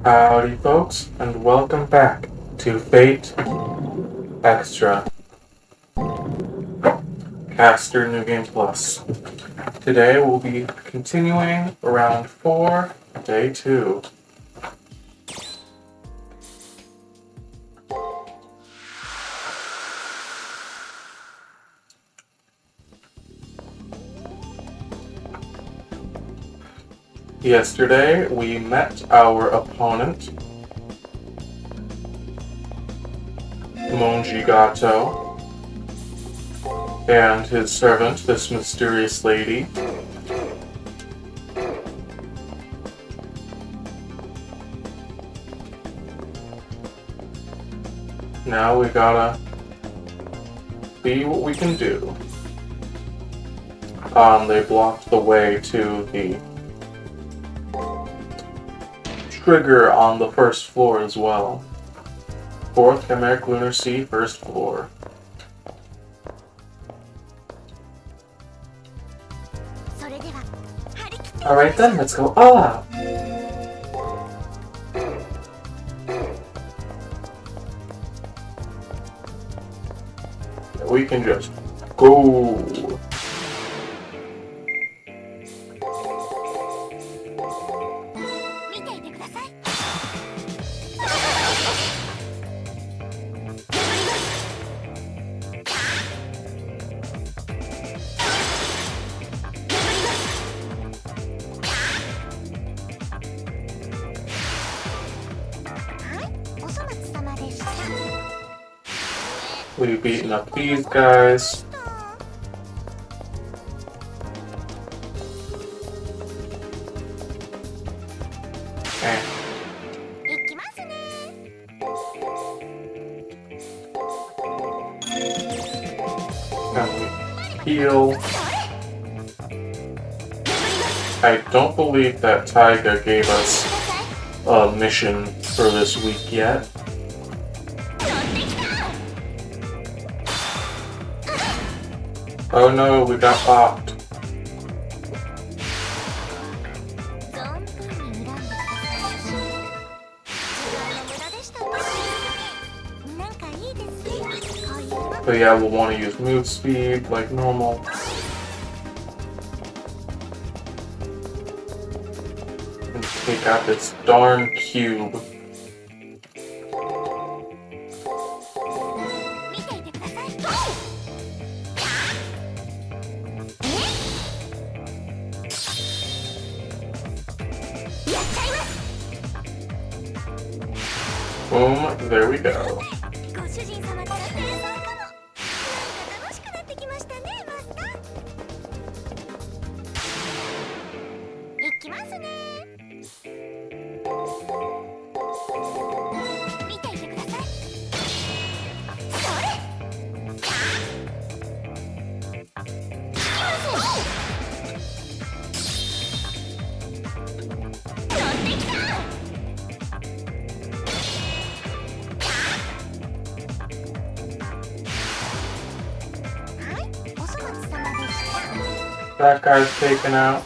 Howdy, folks, and welcome back to Fate Extra Caster New Game Plus. Today we'll be continuing round 4, day 2. Yesterday we met our opponent, Monjigato, and his servant, this mysterious lady. Now we gotta see what we can do. They blocked the way to the trigger on the first floor as well. 4th Chimeric Lunar Sea, 1st floor. Alright then, let's go all out! We can just go! We've beaten up these guys. Okay. And we heal. I don't believe that Taiga gave us a mission for this week yet. Oh no, we got popped. But yeah, we'll want to use move speed like normal. And take out this darn cube. Boom, there we go. That guy's taken out.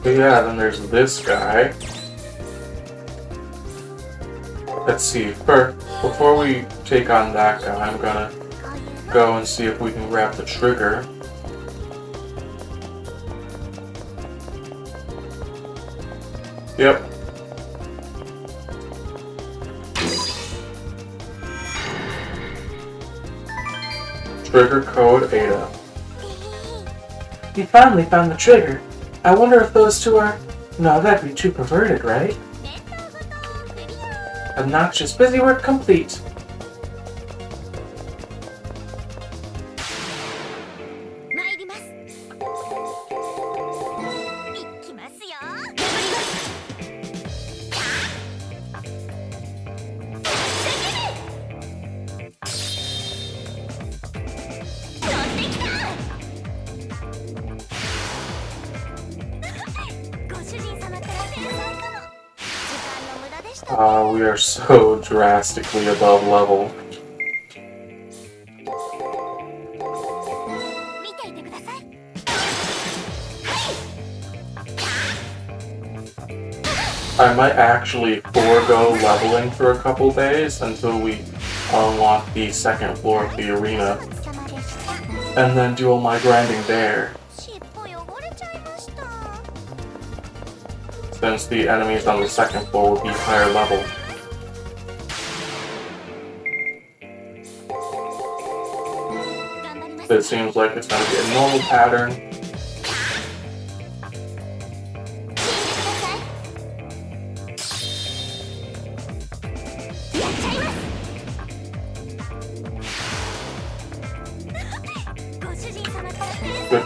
But yeah, then there's this guy. Let's see, before we take on that guy, I'm gonna go and see if we can grab the trigger. Yep. Trigger code Ada. You finally found the trigger. I wonder if those two are... No, that'd be too perverted, right? Obnoxious busywork complete. We are so drastically above level. I might actually forego leveling for a couple days until we unlock the second floor of the arena, and then do all my grinding there. Since the enemies on the second floor will be higher level. It seems like it's gonna be a normal pattern.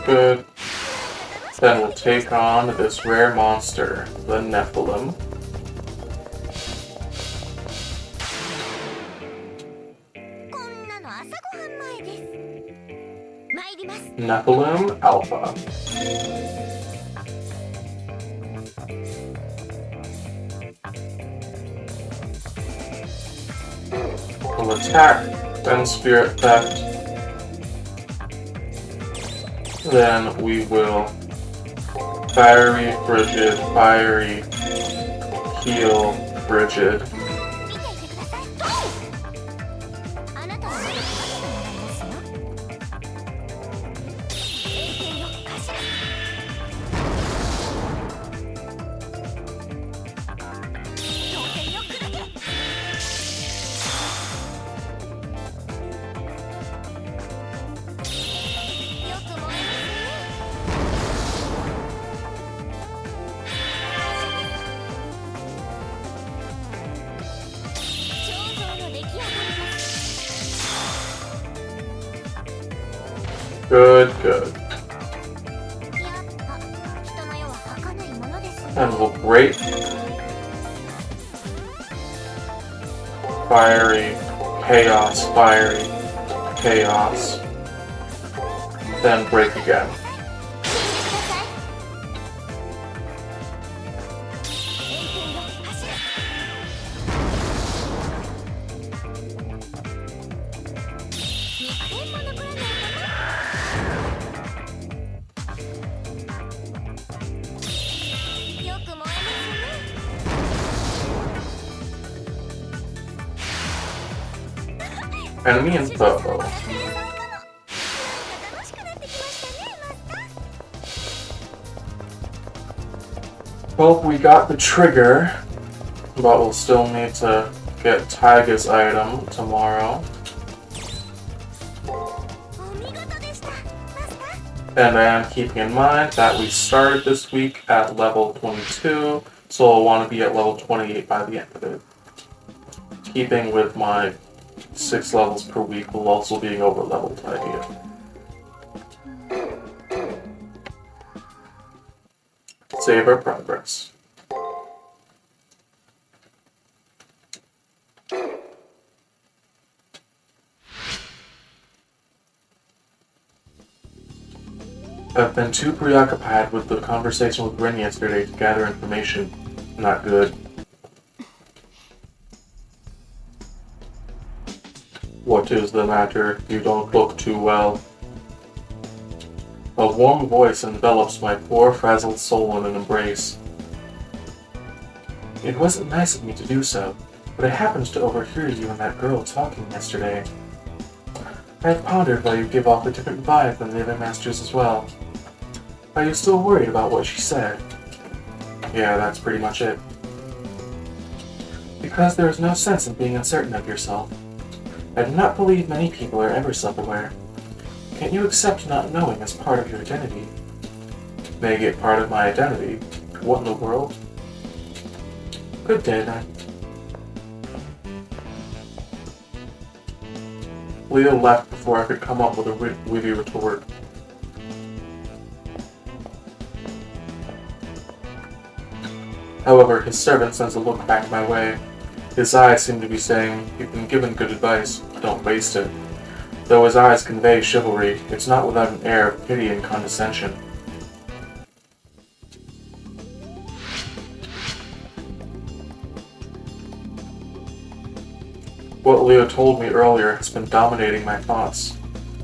Good. Then we'll take on this rare monster, the Nephilim. Nephilim Alpha. We'll attack, then Spirit Theft. Then we will Fiery, Frigid, Fiery, Heal, Frigid. Good. And we'll break. Fiery, Chaos, Fiery, Chaos. Then break again. Enemy info. Well, we got the trigger, but we'll still need to get Taiga's item tomorrow. And then keeping in mind that we started this week at level 22, so I'll want to be at level 28 by the end of it. Keeping with my 6 levels per week while also being over leveled idea. Save our progress. I've been too preoccupied with the conversation with Rin yesterday to gather information. Not good. What is the matter? You don't look too well. A warm voice envelops my poor frazzled soul in an embrace. It wasn't nice of me to do so, but I happened to overhear you and that girl talking yesterday. I have pondered why you give off a different vibe than the other masters as well. Are you still worried about what she said? Yeah, that's pretty much it. Because there is no sense in being uncertain of yourself. I do not believe many people are ever self-aware. Can't you accept not knowing as part of your identity? Make it part of my identity? What in the world? Good day, then. Leo left before I could come up with a witty retort. However, his servant sends a look back my way. His eyes seem to be saying, "You've been given good advice, don't waste it." Though his eyes convey chivalry, it's not without an air of pity and condescension. What Leo told me earlier has been dominating my thoughts.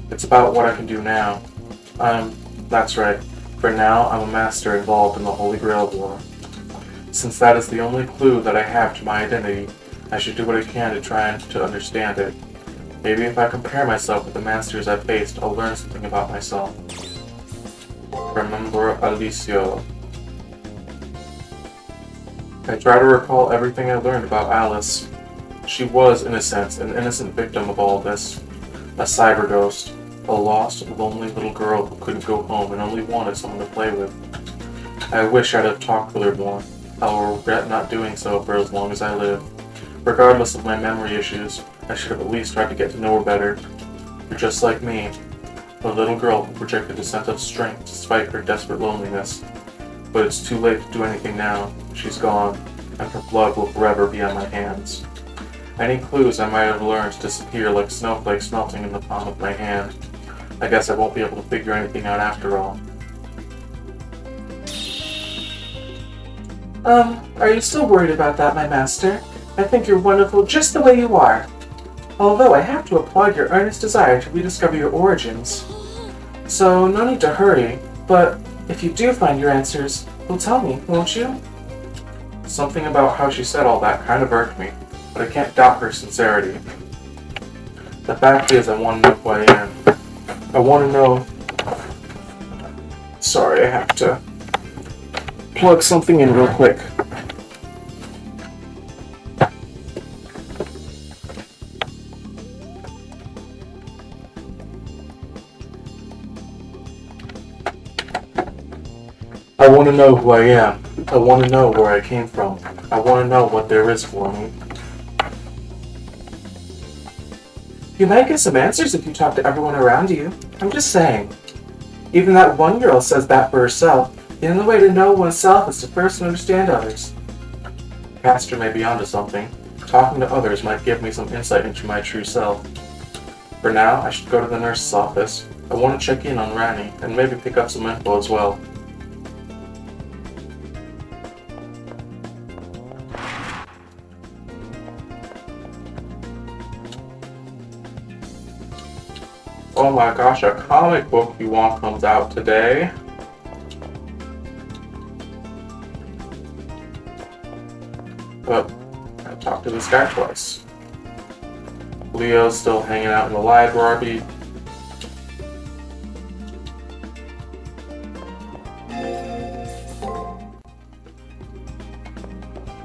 It's about what I can do now. That's right. For now, I'm a master involved in the Holy Grail War. Since that is the only clue that I have to my identity, I should do what I can to try to understand it. Maybe if I compare myself with the masters I've faced, I'll learn something about myself. Remember Alicio. I try to recall everything I learned about Alice. She was, in a sense, an innocent victim of all this. A cyber ghost. A lost, lonely little girl who couldn't go home and only wanted someone to play with. I wish I'd have talked with her more. I'll regret not doing so for as long as I live. Regardless of my memory issues, I should have at least tried to get to know her better. You're just like me, a little girl who projected a sense of strength despite her desperate loneliness. But it's too late to do anything now. She's gone, and her blood will forever be on my hands. Any clues I might have learned disappear like snowflakes melting in the palm of my hand. I guess I won't be able to figure anything out after all. Are you still worried about that, my master? I think you're wonderful just the way you are. Although I have to applaud your earnest desire to rediscover your origins. So, no need to hurry, but if you do find your answers, you'll tell me, won't you? Something about how she said all that kind of irked me, but I can't doubt her sincerity. The fact is, I want to know who I am. I want to know... Sorry, I have to plug something in real quick. I want to know who I am. I want to know where I came from. I want to know what there is for me. You might get some answers if you talk to everyone around you. I'm just saying. Even that one girl says that for herself. The only way to know oneself is to first understand others. Pastor may be onto something. Talking to others might give me some insight into my true self. For now, I should go to the nurse's office. I want to check in on Rani, and maybe pick up some info as well. Oh my gosh, a comic book you want comes out today. But I talked to this guy twice. Leo's still hanging out in the library.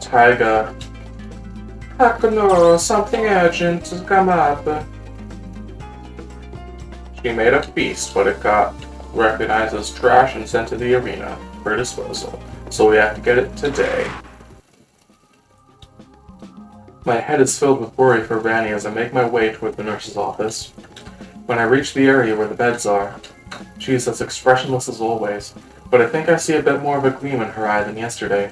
Taiga. Hakuno, something urgent has come up. She made a feast, but it got recognized as trash and sent to the arena for disposal. So we have to get it today. My head is filled with worry for Rani as I make my way toward the nurse's office. When I reach the area where the beds are, she is as expressionless as always, but I think I see a bit more of a gleam in her eye than yesterday.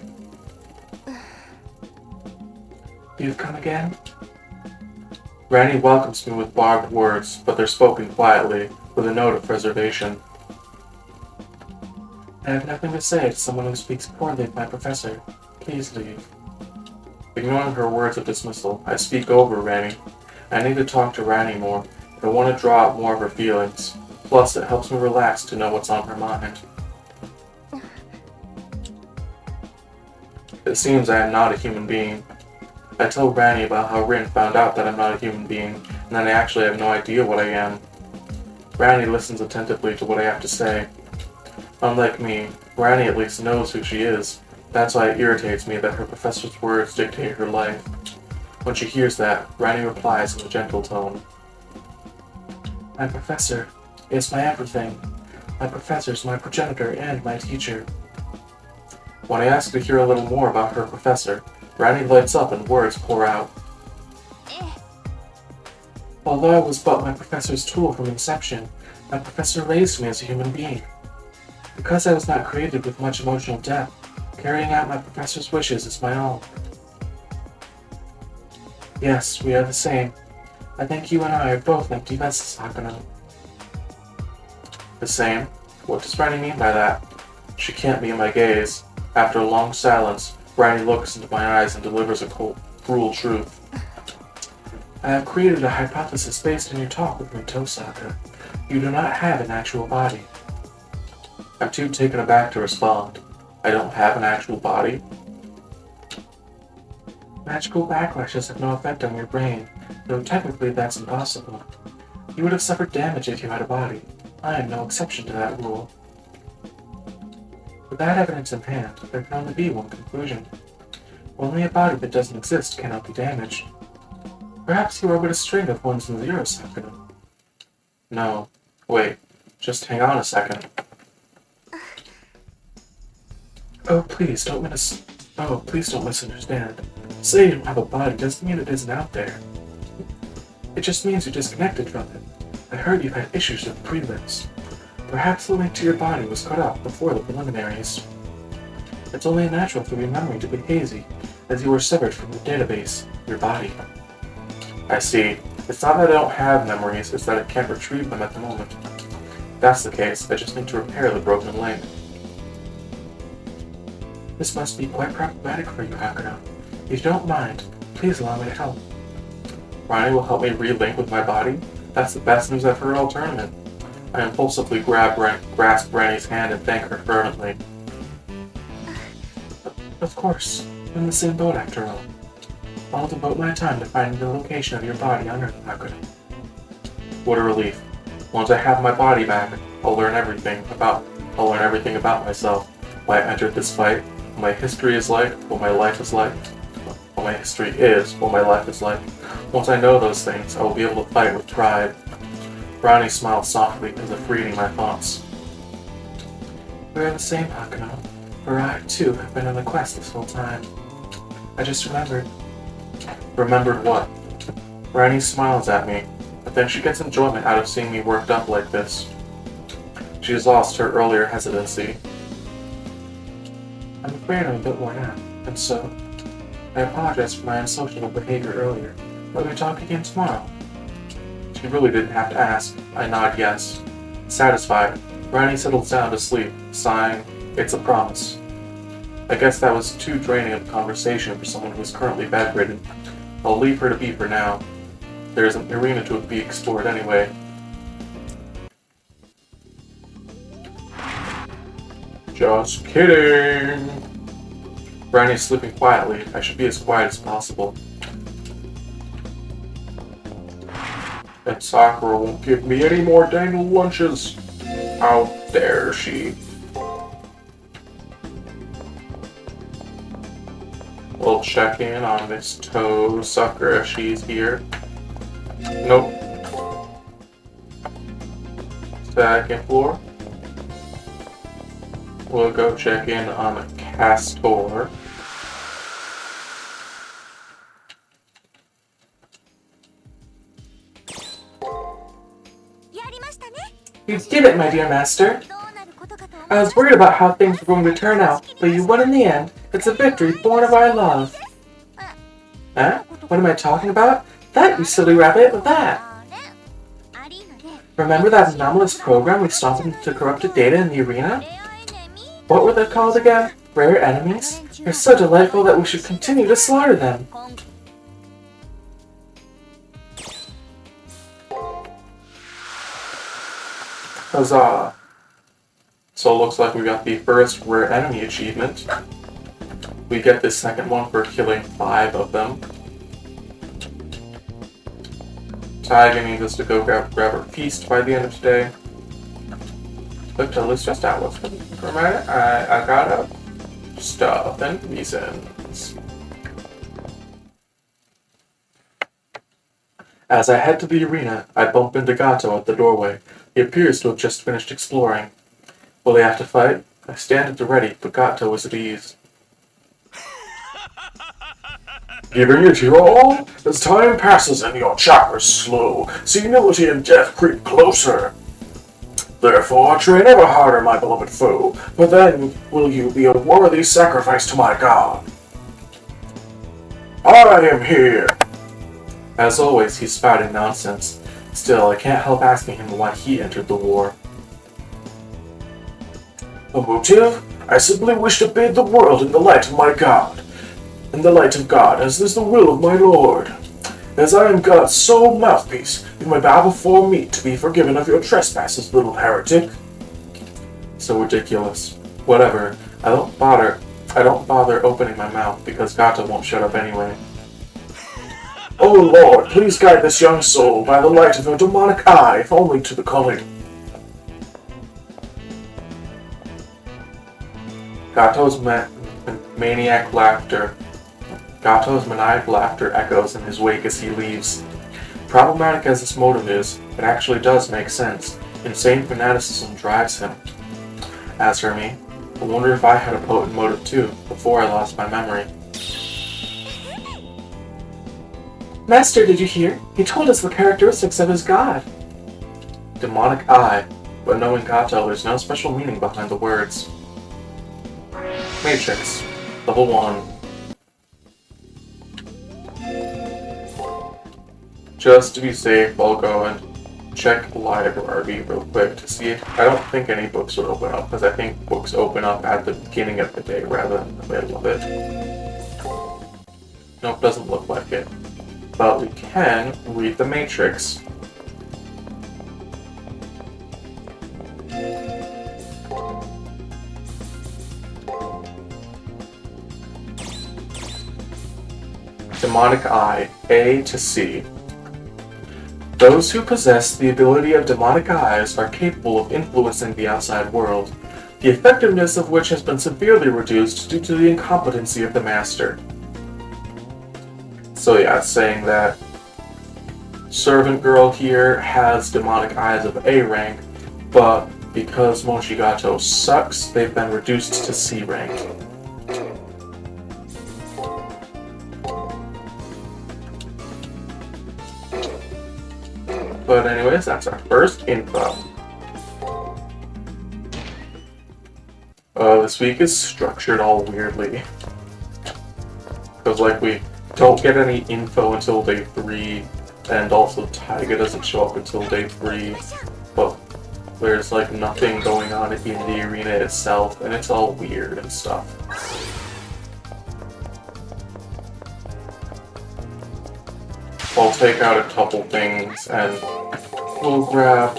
You've come again? Rani welcomes me with barbed words, but they're spoken quietly, with a note of reservation. I have nothing to say to someone who speaks poorly of my professor. Please leave. Ignoring her words of dismissal, I speak over Rani. I need to talk to Rani more. I want to draw out more of her feelings. Plus, it helps me relax to know what's on her mind. It seems I am not a human being. I tell Rani about how Rin found out that I'm not a human being, and that I actually have no idea what I am. Rani listens attentively to what I have to say. Unlike me, Rani at least knows who she is. That's why it irritates me that her professor's words dictate her life. When she hears that, Rani replies in a gentle tone. My professor is my everything. My professor is my progenitor and my teacher. When I ask to hear a little more about her professor, Rani lights up and words pour out. Although I was but my professor's tool from inception, my professor raised me as a human being. Because I was not created with much emotional depth, carrying out my professor's wishes is my own. Yes, we are the same. I think you and I are both empty vessels, Hakuno. The same? What does Rani mean by that? She can't be in my gaze. After a long silence, Rani looks into my eyes and delivers a cold, cruel truth. I have created a hypothesis based on your talk with Mitosaka. You do not have an actual body. I'm too taken aback to respond. I don't have an actual body? Magical backlashes have no effect on your brain, though technically that's impossible. You would have suffered damage if you had a body. I am no exception to that rule. With that evidence in hand, there can only be one conclusion. Only a body that doesn't exist cannot be damaged. Perhaps you are but a string of ones and zeros, Sakura. No. Wait. Just hang on a second. Oh, please don't misunderstand. Say you don't have a body doesn't mean it isn't out there. It just means you're disconnected from it. I heard you've had issues with prelims. Perhaps the link to your body was cut off before the preliminaries. It's only natural for your memory to be hazy, as you were severed from the database, your body. I see. It's not that I don't have memories, it's that I can't retrieve them at the moment. If that's the case, I just need to repair the broken link. This must be quite problematic for you, Hakuna. If you don't mind, please allow me to help. Ronnie will help me relink with my body? That's the best news I've heard all tournament. I impulsively grasp Ranny's hand and thank her fervently. Of course, we're in the same boat after all. I'll devote my time to finding the location of your body on Earth, Hakuna. What a relief. Once I have my body back, I'll learn everything about myself. Why I entered this fight, what my history is like, what my life is like. What my history is, what my life is like. Once I know those things, I will be able to fight with pride. Brownie smiled softly as if reading my thoughts. We are the same, Hakuna, for I, too, have been on a quest this whole time. I just remembered. Remembered what? Brownie smiles at me, but then she gets enjoyment out of seeing me worked up like this. She has lost her earlier hesitancy. I'm afraid I'm a bit worn out, and so I apologize for my unsociable behavior earlier. Will we talk again tomorrow? She really didn't have to ask. I nod yes. Satisfied, Brownie settles down to sleep, sighing, "It's a promise." I guess that was too draining of a conversation for someone who is currently bedridden. I'll leave her to be for now. There's an arena to be explored anyway. Just kidding! Brownie's sleeping quietly. I should be as quiet as possible. And Sakura won't give me any more dangled lunches. How dare she? We'll check in on Miss Toe Sucker if she's here. Nope. Second floor. We'll go check in on the Castor. You did it, my dear master. I was worried about how things were going to turn out, but you won in the end. It's a victory born of our love. Huh? What am I talking about? That, you silly rabbit, that! Remember that anomalous program we stopped into corrupted data in the arena? What were they called again? Rare enemies? They're so delightful that we should continue to slaughter them. Huzzah! So it looks like we got the first rare enemy achievement. We get the second one for killing 5 of them. Tiger needs us to go grab her feast by the end of today. Look totally stressed out. What's for a minute? I got up stuff and reasons. As I head to the arena, I bump into Gato at the doorway. He appears to have just finished exploring. Will they have to fight? I stand at the ready, but Gato is at ease. Giving it your all? As time passes and your chakras slow, senility and death creep closer. Therefore, train ever harder, my beloved foe, for then will you be a worthy sacrifice to my god. I am here! As always, he's spouting nonsense. Still, I can't help asking him why he entered the war. A motive? I simply wish to bathe the world in the light of my god. In the light of God, as is the will of my lord. As I am God's sole mouthpiece, you may bow before me to be forgiven of your trespasses, little heretic. So ridiculous. Whatever. I don't bother opening my mouth because Gato won't shut up anyway. Oh Lord, please guide this young soul by the light of your demonic eye, if only to the calling. Gato's maniac laughter echoes in his wake as he leaves. Problematic as this motive is, it actually does make sense. Insane fanaticism drives him. As for me, I wonder if I had a potent motive too, before I lost my memory. Master, did you hear? He told us the characteristics of his god. Demonic eye, but knowing Gato, there's no special meaning behind the words. Matrix, level 1. Just to be safe, I'll go and check the library real quick to see if I don't think any books would open up, because I think books open up at the beginning of the day rather than the middle of it. Nope, doesn't look like it. But we can read the Matrix. Demonic Eye, A to C. Those who possess the ability of demonic eyes are capable of influencing the outside world, the effectiveness of which has been severely reduced due to the incompetency of the master. So yeah, it's saying that Servant Girl here has demonic eyes of A rank, but because Moshigato sucks, they've been reduced to C rank. But anyways, that's our first info. This week is structured all weirdly. Because like we don't get any info until day 3, and also Taiga doesn't show up until day 3, but there's like nothing going on in the arena itself, and it's all weird and stuff. I'll take out a couple things and we'll grab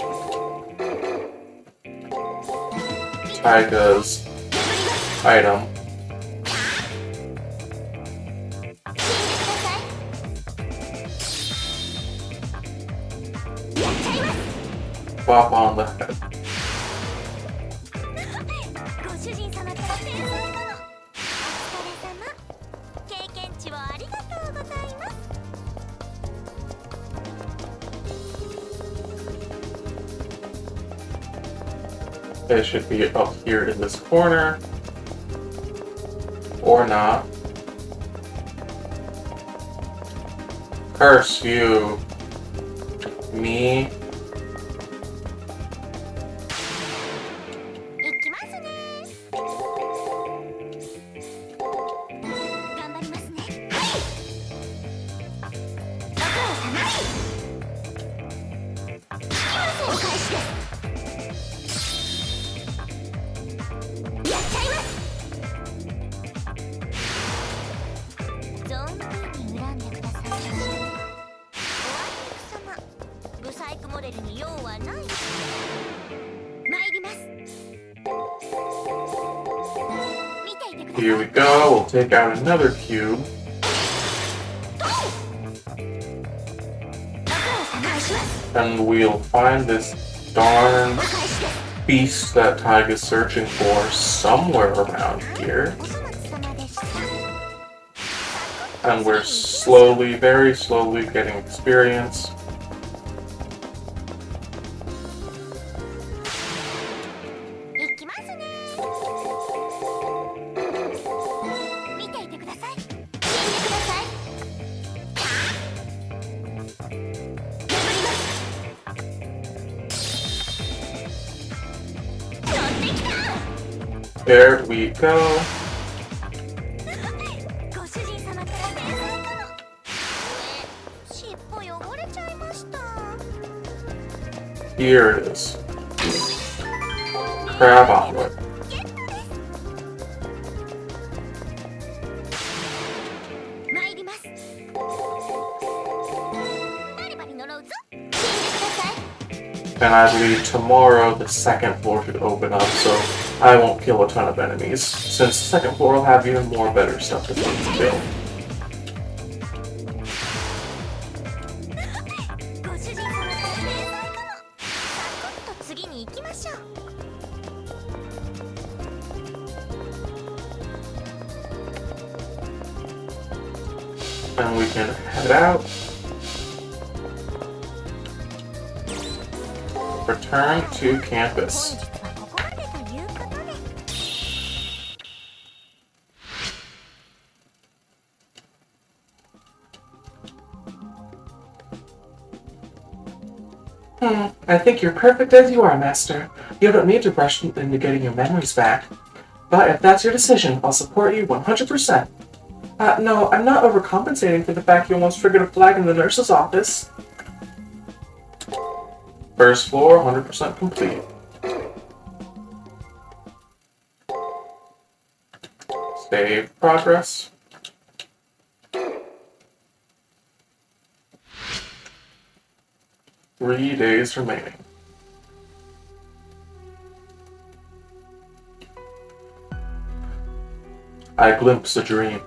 Taiga's item. Bop on the head. It should be up here in this corner. Or not. Curse you. Me. Here we go, we'll take out another cube. And we'll find this darn beast that Taiga's searching for somewhere around here. And we're slowly, very slowly getting experience. There we go. Here it is. Crab omelet. And I believe tomorrow the second floor should open up, so I won't kill a ton of enemies, since the second floor will have even more better stuff to kill. And we can head out. Return to campus. I think you're perfect as you are, Master. You don't need to rush into getting your memories back. But if that's your decision, I'll support you 100%. No, I'm not overcompensating for the fact you almost triggered a flag in the nurse's office. First floor, 100% complete. Save progress. Three days remaining. I glimpsed a dream.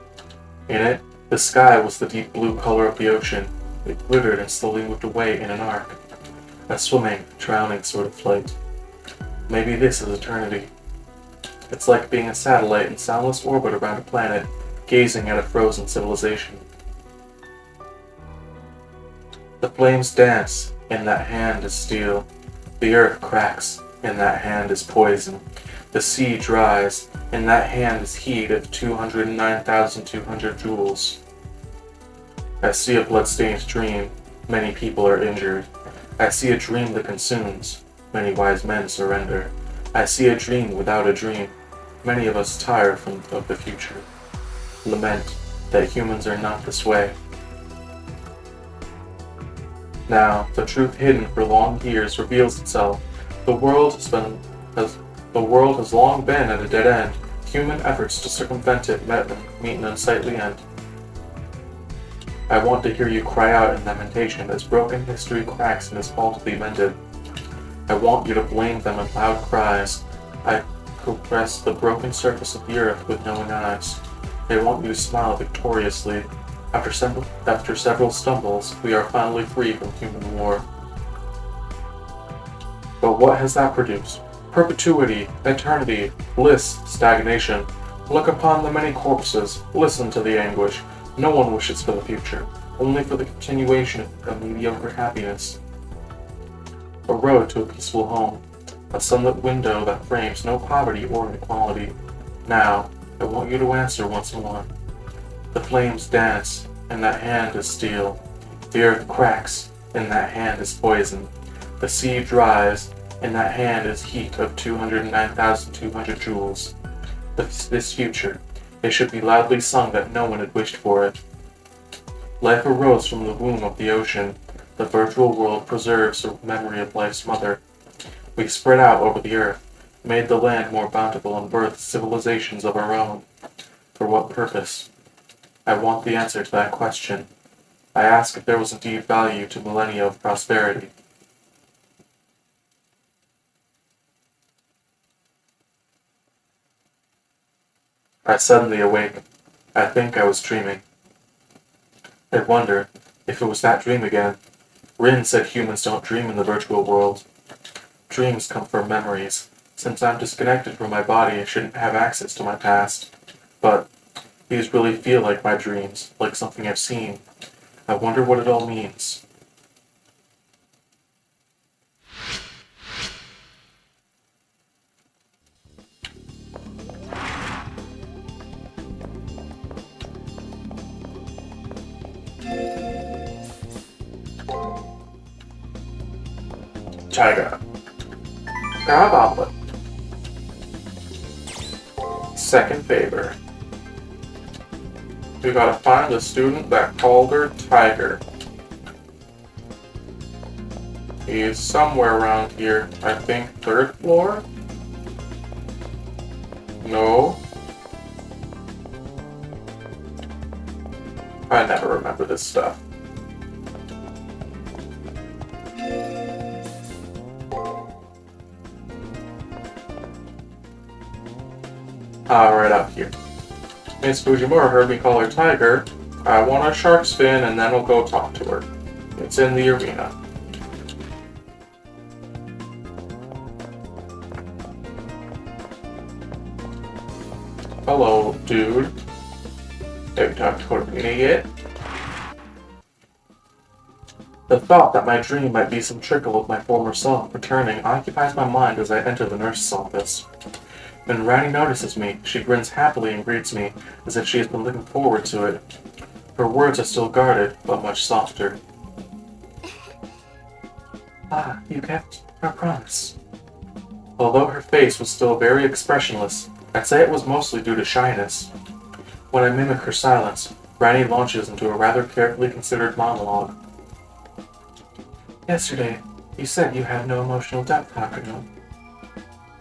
In it, the sky was the deep blue color of the ocean. It glittered and slowly moved away in an arc. A swimming, drowning sort of flight. Maybe this is eternity. It's like being a satellite in soundless orbit around a planet, gazing at a frozen civilization. The flames dance, in that hand is steel. The earth cracks, in that hand is poison. The sea dries, in that hand is heat of 209,200 joules. I see a blood-stained dream. Many people are injured. I see a dream that consumes. Many wise men surrender. I see a dream without a dream. Many of us tired of the future. Lament that humans are not this way. Now, the truth hidden for long years reveals itself. The world has long been at a dead end. Human efforts to circumvent it meet an unsightly end. I want to hear you cry out in lamentation as broken history cracks and is called to be mended. I want you to blame them in loud cries. I caress the broken surface of the earth with knowing eyes. I want you to smile victoriously. After several stumbles, we are finally free from human war. But what has that produced? Perpetuity, eternity, bliss, stagnation. Look upon the many corpses, listen to the anguish. No one wishes for the future, only for the continuation of mediocre happiness. A road to a peaceful home, a sunlit window that frames no poverty or inequality. Now, I want you to answer once more. The flames dance, and that hand is steel. The earth cracks, and that hand is poison. The sea dries, and that hand is heat of 209,200 joules. This future, it should be loudly sung that no one had wished for it. Life arose from the womb of the ocean. The virtual world preserves the memory of life's mother. We spread out over the earth, made the land more bountiful and birthed civilizations of our own. For what purpose? I want the answer to that question. I ask if there was indeed value to millennia of prosperity. I suddenly awake. I think I was dreaming. I wonder if it was that dream again. Rin said humans don't dream in the virtual world. Dreams come from memories. Since I'm disconnected from my body, I shouldn't have access to my past. But these really feel like my dreams, like something I've seen. I wonder what it all means. Tiger. Grab omelet. Second favor. We gotta find the student that called her Tiger. He's somewhere around here. I think third floor? No. I never remember this stuff. Right up here. Miss Fujimura heard me call her Tiger. I want a shark's fin and then we'll go talk to her. It's in the arena. Hello, dude. Have you talked to Cordelia yet? The thought that my dream might be some trickle of my former self returning occupies my mind as I enter the nurse's office. When Ranny notices me, she grins happily and greets me as if she has been looking forward to it. Her words are still guarded, but much softer. Ah, you kept our promise. Although her face was still very expressionless, I'd say it was mostly due to shyness. When I mimic her silence, Ranny launches into a rather carefully considered monologue. Yesterday, you said you had no emotional depth, Hakuno.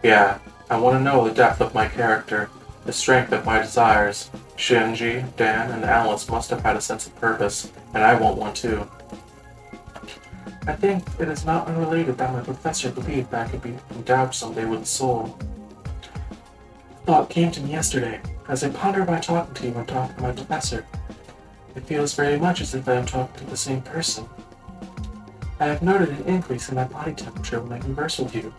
Yeah, I want to know the depth of my character, the strength of my desires. Shinji, Dan, and Alice must have had a sense of purpose, and I want one too. I think it is not unrelated that my professor believed I could be endowed someday with a soul. The thought came to me yesterday, as I pondered by talking to you and talking to my professor. It feels very much as if I am talking to the same person. I have noted an increase in my body temperature when I converse with you.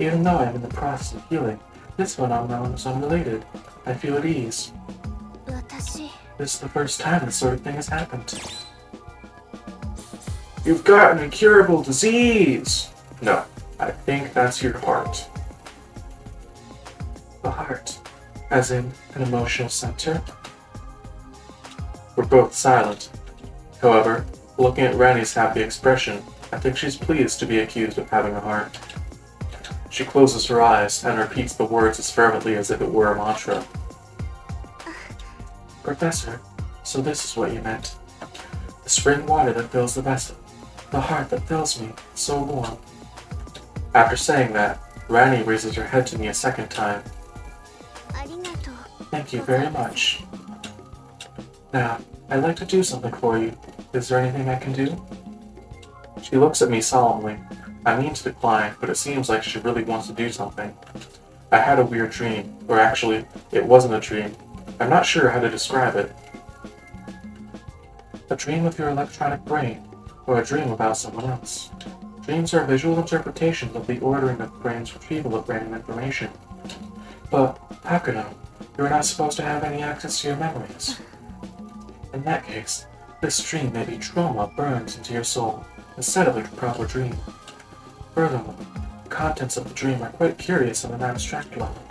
Even though I am in the process of healing, this phenomenon is unrelated. I feel at ease. This is the first time this sort of thing has happened. You've got an incurable disease! No, I think that's your heart. The heart, as in an emotional center? We're both silent. However, looking at Ranny's happy expression, I think she's pleased to be accused of having a heart. She closes her eyes and repeats the words as fervently as if it were a mantra. Professor, so this is what you meant. The spring water that fills the vessel. The heart that fills me, so warm. After saying that, Ranny raises her head to me a second time. Thank you very much. Now, I'd like to do something for you. Is there anything I can do? She looks at me solemnly. I mean to decline, but it seems like she really wants to do something. I had a weird dream, or actually, it wasn't a dream. I'm not sure how to describe it. A dream of your electronic brain, or a dream about someone else. Dreams are visual interpretations of the ordering of the brain's retrieval of random information. But, Hakuno, you are not supposed to have any access to your memories. In that case, this dream may be trauma burned into your soul, instead of a proper dream. Furthermore, the contents of the dream are quite curious on an abstract level.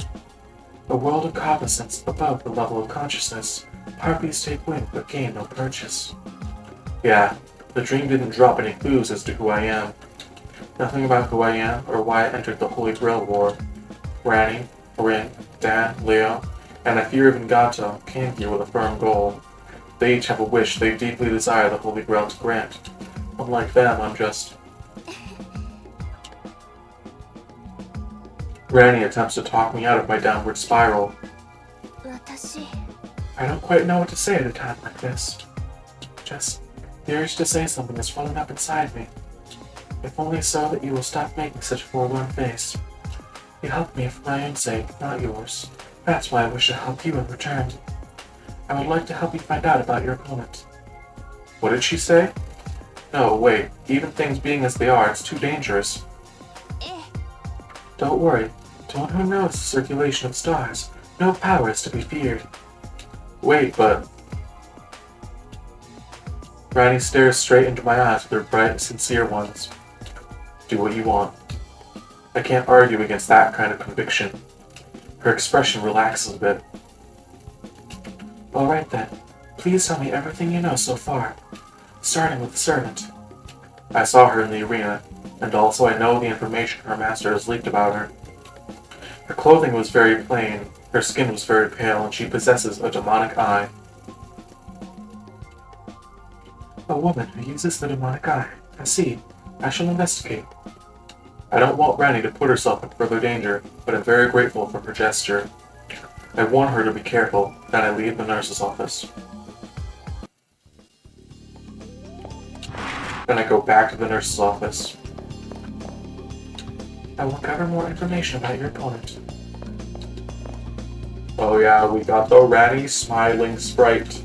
A world of cognizance above the level of consciousness, harpies take wing but gain no purchase. Yeah, the dream didn't drop any clues as to who I am. Nothing about who I am or why I entered the Holy Grail War. Ranny, Rin, Dan, Leo, and I fear even Gato came here with a firm goal. They each have a wish they deeply desire the Holy Grail to grant. Unlike them, I'm just... Ranny attempts to talk me out of my downward spiral. I don't quite know what to say at a time like this. Just, the urge to say something is welling up inside me. If only so that you will stop making such a forlorn face. You helped me for my own sake, not yours. That's why I wish to help you in return. I would like to help you find out about your opponent. What did she say? No, wait. Even things being as they are, it's too dangerous. Don't worry. To one who knows the circulation of stars, no power is to be feared. Wait, but... Ranny stares straight into my eyes with her bright, sincere ones. Do what you want. I can't argue against that kind of conviction. Her expression relaxes a bit. Alright then. Please tell me everything you know so far, starting with the servant. I saw her in the arena, and also I know the information her master has leaked about her. Her clothing was very plain, her skin was very pale, and she possesses a demonic eye. A woman who uses the demonic eye. I see. I shall investigate. I don't want Ranny to put herself in further danger, but I'm very grateful for her gesture. I warn her to be careful, then I leave the nurse's office. Then I go back to the nurse's office. I will gather more information about your opponent. Oh yeah, we got the Ranny smiling sprite.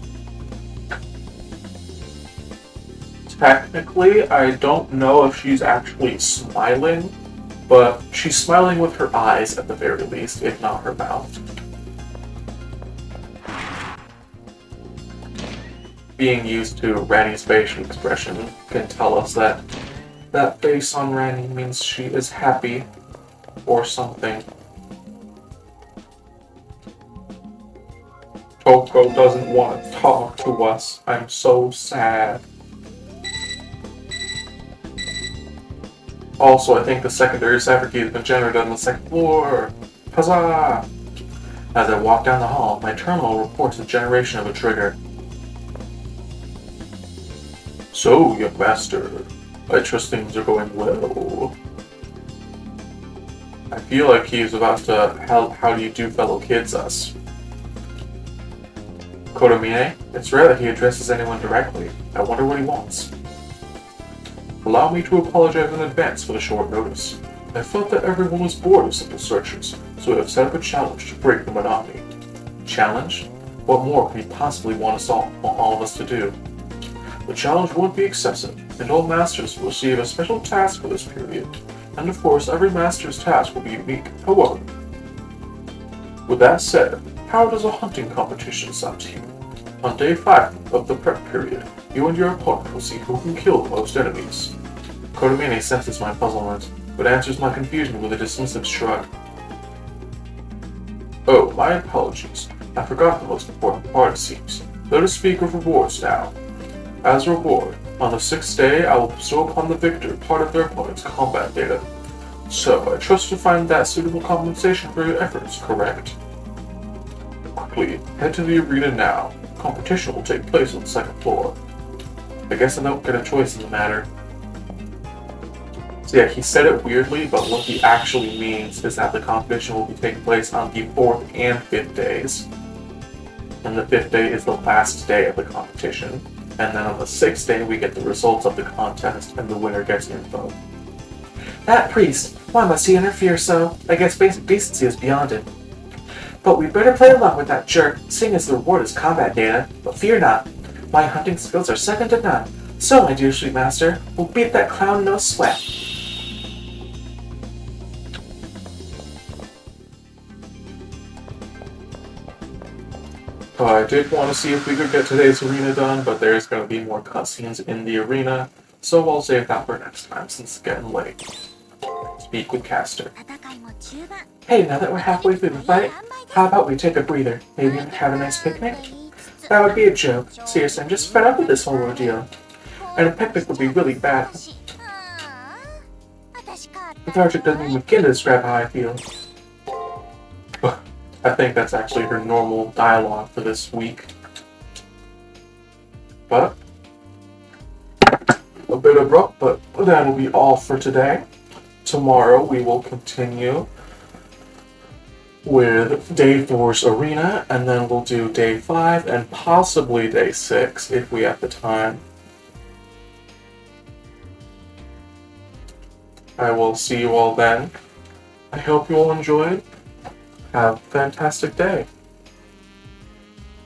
Technically, I don't know if she's actually smiling, but she's smiling with her eyes at the very least, if not her mouth. Being used to Ranny's facial expression can tell us that that face on Ranny means she is happy or something. Toko doesn't want to talk to us. I'm so sad. Also, I think the secondary cipher key has been generated on the second floor. Huzzah! As I walk down the hall, my terminal reports the generation of a trigger. So, young master, I trust things are going well. I feel like he's about to how do you do fellow kids us. Kodomine, it's rare that he addresses anyone directly. I wonder what he wants. Allow me to apologize in advance for the short notice. I felt that everyone was bored of simple searches, so I have set up a challenge to break the monotony. Challenge? What more could he possibly want us all of us to do? The challenge won't be excessive, and all masters will receive a special task for this period. And of course, every master's task will be unique. However, with that said, how does a hunting competition sound to you? On day 5 of the prep period, you and your opponent will see who can kill the most enemies. Kodomine senses my puzzlement, but answers my confusion with a dismissive shrug. Oh, my apologies. I forgot the most important part, it seems. Let us speak of rewards now. As a reward, on the 6th day, I will bestow upon the victor part of their opponent's combat data. So, I trust you find that suitable compensation for your efforts, correct? Quickly, head to the arena now. Competition will take place on the 2nd floor. I guess I don't get a choice in the matter. So yeah, he said it weirdly, but what he actually means is that the competition will be taking place on the 4th and 5th days. And the 5th day is the last day of the competition. And then on the 6th day, we get the results of the contest, and the winner gets info. That priest, why must he interfere so? I guess basic decency is beyond him. But we'd better play along with that jerk, seeing as the reward is combat data. But fear not, my hunting skills are second to none. So, my dear sweet master, we'll beat that clown no sweat. I did want to see if we could get today's arena done, but there's going to be more cutscenes in the arena, so I'll save that for next time since it's getting late. Speak with Caster. Hey, now that we're halfway through the fight, how about we take a breather? Maybe have a nice picnic? That would be a joke. Seriously, I'm just fed up with this whole ordeal. And a picnic would be really bad. Lethargic doesn't even begin to describe how I feel. I think that's actually her normal dialogue for this week. But a bit abrupt, but that'll be all for today. Tomorrow we will continue with Day 4's Arena, and then we'll do Day 5 and possibly Day 6 if we have the time. I will see you all then. I hope you all enjoyed. Have a fantastic day.